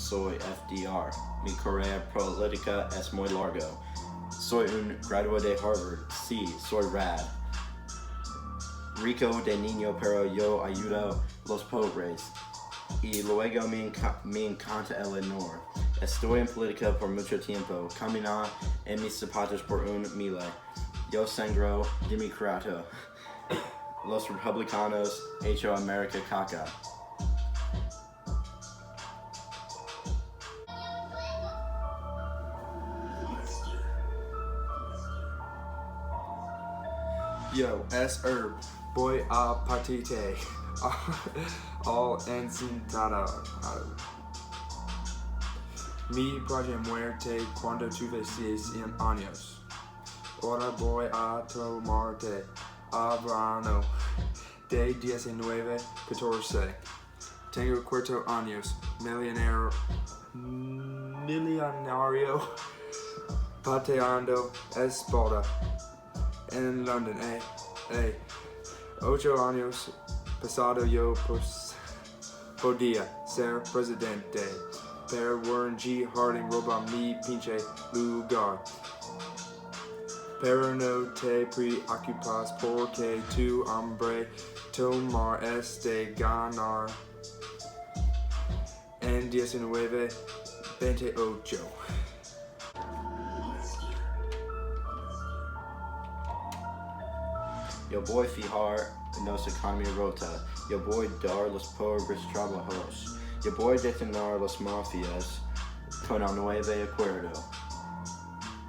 soy FDR. Mi carrera política es muy largo. Soy un graduado de Harvard. Sí, soy rad. Rico de niño, pero yo ayudo los pobres. Y luego me encanta el honor. Estoy en política por mucho tiempo. Caminar en mis zapatos por un mile. Yo sangro democrato. Los republicanos hecho America caca. Yo, es herb, voy a partite al encintado. Mi padre muerte cuando tuve 6 años. Ahora voy a tomarte a verano de 19, 14. Tengo 4 años, millonario, pateando espada. En London, 8 años pasado yo podía ser presidente, pero Warren G. Harding roba mi pinche lugar. Pero no te preocupas porque tu hambre tomar este ganar en 19, 28. Yo voy a fijar nuestra economía rota. Yo voy a dar los pobres trabajos. Yo voy a detener las mafias con el nuevo acuerdo.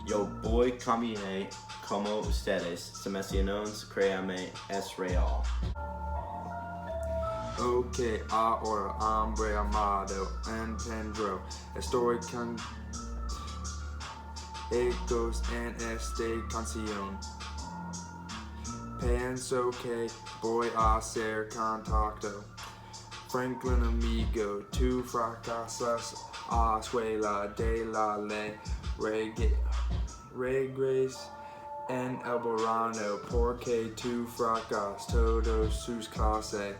Yo voy a caminar como ustedes. Se mencionan, créame, es real. Ok, ahora, hombre amado, entendido. Estoy con ecos en esta canción. Pienso que voy a hacer contacto. Franklin amigo, tú fracasas a escuela de la ley. Regres en el verano porque tú fracasas todas sus clases.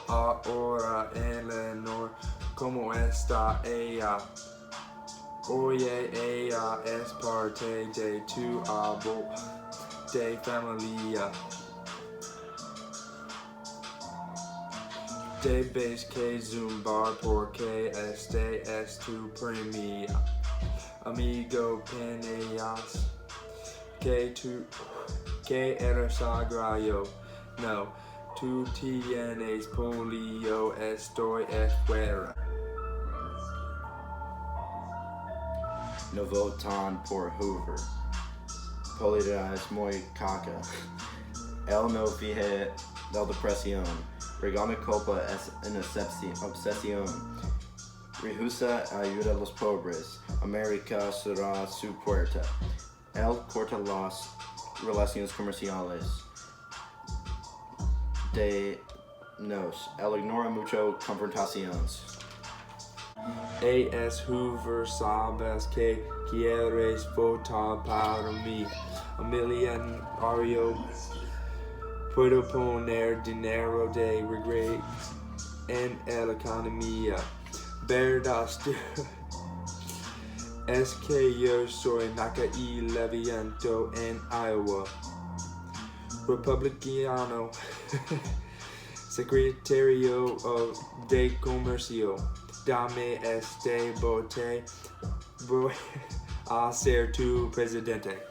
Ahora Eleanor, ¿cómo está ella? Oye, ella es parte de tu árbol de familia. Debes que zumbar porque este es tu premio. Amigo Peneas, que eres sagrado. No, tú tienes polio, estoy fuera. No votan por Hoover. Política es muy caca. Él no fije la depresión. Regame culpa es una obsesión. Rehúsa ayuda a los pobres. América será su puerta. Él corta las relaciones comerciales de nos. Él ignora mucho confrontaciones. A.S. Hoover, sabes que quieres votar para mí. Millonario, puedo poner dinero de regreso en la economía. Verdad es que yo soy naca y leviento en Iowa. Republicano, secretario de comercio. Dame este bote, voy a ser tu presidente.